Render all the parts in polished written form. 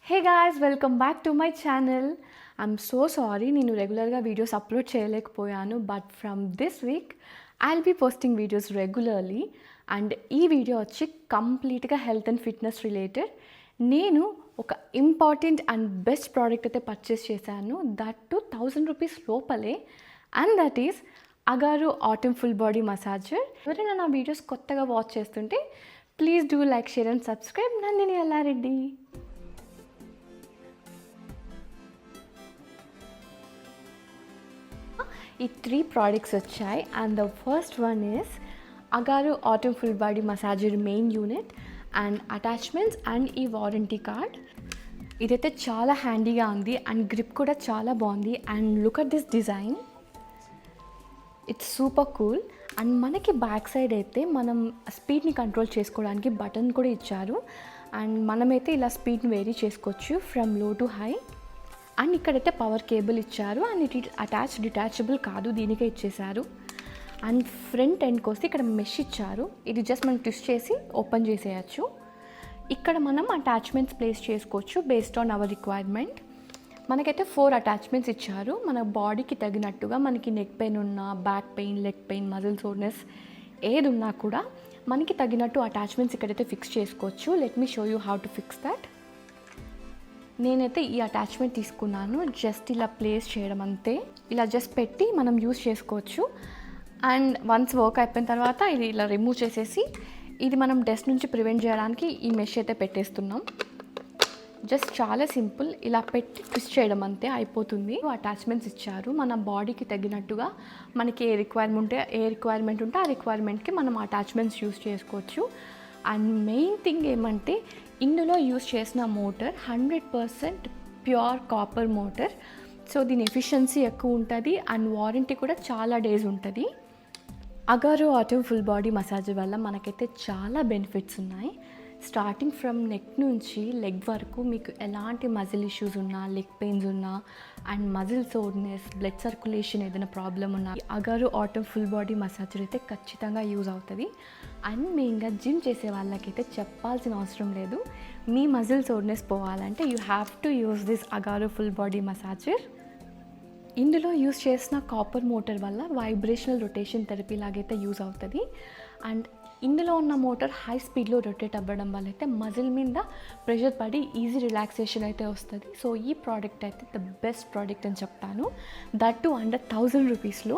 Hey guys, welcome back to my channel. I'm so sorry నేను రెగ్యులర్గా videos upload చేయలేకపోయాను. But from this week I'll be posting videos regularly. And ఈ video వచ్చి కంప్లీట్గా health and fitness related. నేను ఒక important and best product అయితే purchase చేశాను, దట్ టు 1000 రూపీస్ లోపలే. And that is Agaro Atom full body massager. ఎవరైనా నా వీడియోస్ కొత్తగా వాచ్ చేస్తుంటే please do like, share and subscribe. Nandini Yellareddy. ఈ 3 ప్రోడక్ట్స్ వచ్చాయి. And the first one is Agaro Atom full body massager main unit and attachments and ఈ warranty card. ఇదైతే చాలా హ్యాండీగా ఉంది అండ్ గ్రిప్ కూడా చాలా బాగుంది. And look at this design, it's super cool. And మనకి బ్యాక్ సైడ్ అయితే మనం స్పీడ్ని కంట్రోల్ చేసుకోవడానికి బటన్ కూడా ఇచ్చారు. అండ్ మనమైతే ఇలా స్పీడ్ని వేరీ చేసుకోవచ్చు ఫ్రమ్ లో టు హై. అండ్ ఇక్కడైతే పవర్ కేబుల్ ఇచ్చారు. అండ్ ఇట్ డిటాచబుల్ కాదు, దీనికే ఇచ్చేసారు. అండ్ ఫ్రంట్ ఎండ్కి వస్తే ఇక్కడ మెష్ ఇచ్చారు. ఇది జస్ట్ మనం ట్విస్ట్ చేసి ఓపెన్ చేసేయచ్చు. ఇక్కడ మనం అటాచ్మెంట్స్ ప్లేస్ చేసుకోవచ్చు బేస్డ్ ఆన్ అవర్ రిక్వైర్మెంట్. మనకైతే 4 అటాచ్మెంట్స్ ఇచ్చారు. మన బాడీకి తగినట్టుగా మనకి నెక్ పెయిన్ ఉన్నా, back pain, leg pain, muscle soreness ఏది ఉన్నా కూడా మనకి తగినట్టు అటాచ్మెంట్స్ ఇక్కడైతే ఫిక్స్ చేసుకోవచ్చు. Let me show you how to fix that. నేనైతే ఈ అటాచ్మెంట్ తీసుకున్నాను. జస్ట్ ఇలా ప్లేస్ చేయడం అంతే. ఇలా జస్ట్ పెట్టి మనం యూస్ చేసుకోవచ్చు. అండ్ వన్స్ వర్క్ అయిపోయిన తర్వాత ఇది ఇలా రిమూవ్ చేసేసి, ఇది మనం డస్ట్ నుంచి ప్రివెంట్ చేయడానికి ఈ మెష్ అయితే పెట్టేస్తున్నాం. జస్ట్ చాలా సింపుల్, ఇలా పెట్టి ట్విస్ట్ చేయడం అంతే అయిపోతుంది. అటాచ్మెంట్స్ ఇచ్చారు. మన బాడీకి తగినట్టుగా మనకి ఏ రిక్వైర్మెంట్ ఉంటే ఆ రిక్వైర్మెంట్కి మనం అటాచ్మెంట్స్ యూస్ చేసుకోవచ్చు. అండ్ మెయిన్ థింగ్ ఏమంటే ఇందులో యూస్ చేసిన motor 100% pure copper motor. So దీని ఎఫిషియన్సీ ఎక్కువ ఉంటుంది అండ్ వారంటీ కూడా చాలా డేస్ ఉంటుంది. అగారు ఆటమ్ ఫుల్ బాడీ మసాజ్ వల్ల మనకైతే చాలా బెనిఫిట్స్ ఉన్నాయి. స్టార్టింగ్ ఫ్రమ్ నెక్ నుంచి లెగ్ వరకు మీకు ఎలాంటి మజిల్ ఇష్యూస్ ఉన్నా, లెగ్ పెయిన్స్ ఉన్నా, and muscle soreness, blood circulation ఏదైనా ప్రాబ్లం ఉన్నా అగారు ఆటమ్ ఫుల్ బాడీ మసాజర్ అయితే ఖచ్చితంగా యూజ్ అవుతుంది. అండ్ మెయిన్గా జిమ్ చేసే వాళ్ళకైతే చెప్పాల్సిన అవసరం లేదు. మీ మజిల్ సోర్నెస్ పోవాలంటే you have to use this అగారు full body massager. ఇందులో యూజ్ చేసిన కాపర్ మోటార్ వల్ల వైబ్రేషనల్ రొటేషన్ థెరపీ లాగైతే యూజ్ అవుతుంది. అండ్ ఇందులో ఉన్న మోటార్ హై స్పీడ్లో రొటేట్ అవ్వడం వల్ల అయితే మజిల్ మీద ప్రెషర్ పడి ఈజీ రిలాక్సేషన్ అయితే వస్తుంది. సో ఈ ప్రోడక్ట్ అయితే ద బెస్ట్ ప్రోడక్ట్ అని చెప్తాను, దట్ టు అండర్ 1000 రూపీస్లో.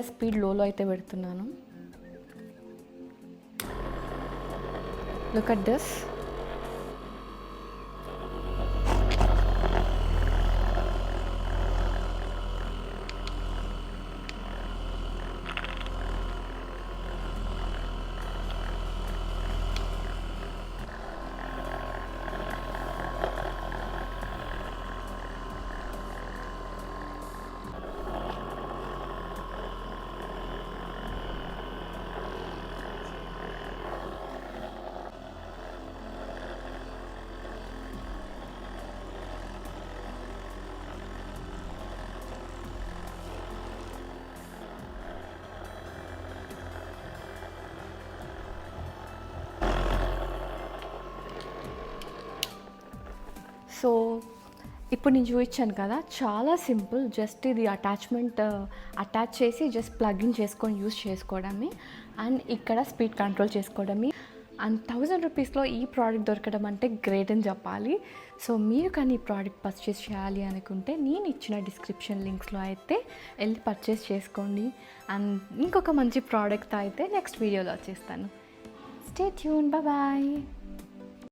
స్పీడ్ లోలో అయితే పెడుతున్నాను. Look at this. సో ఇప్పుడు నేను చూపించాను కదా, చాలా సింపుల్. జస్ట్ ఇది అటాచ్ చేసి జస్ట్ ప్లగ్ ఇన్ చేసుకొని యూస్ చేసుకోవడమే. అండ్ ఇక్కడ స్పీడ్ కంట్రోల్ చేసుకోవడమే. అండ్ 1000 రూపీస్లో ఈ ప్రోడక్ట్ దొరకడం అంటే గ్రేట్ అని చెప్పాలి. సో మీరు కానీ ఈ ప్రోడక్ట్ పర్చేస్ చేయాలి అనుకుంటే నేను ఇచ్చిన డిస్క్రిప్షన్ లింక్స్లో అయితే వెళ్ళి పర్చేస్ చేసుకోండి. అండ్ ఇంకొక మంచి ప్రోడక్ట్ అయితే నెక్స్ట్ వీడియోలో వచ్చేస్తాను. Stay tune, bye.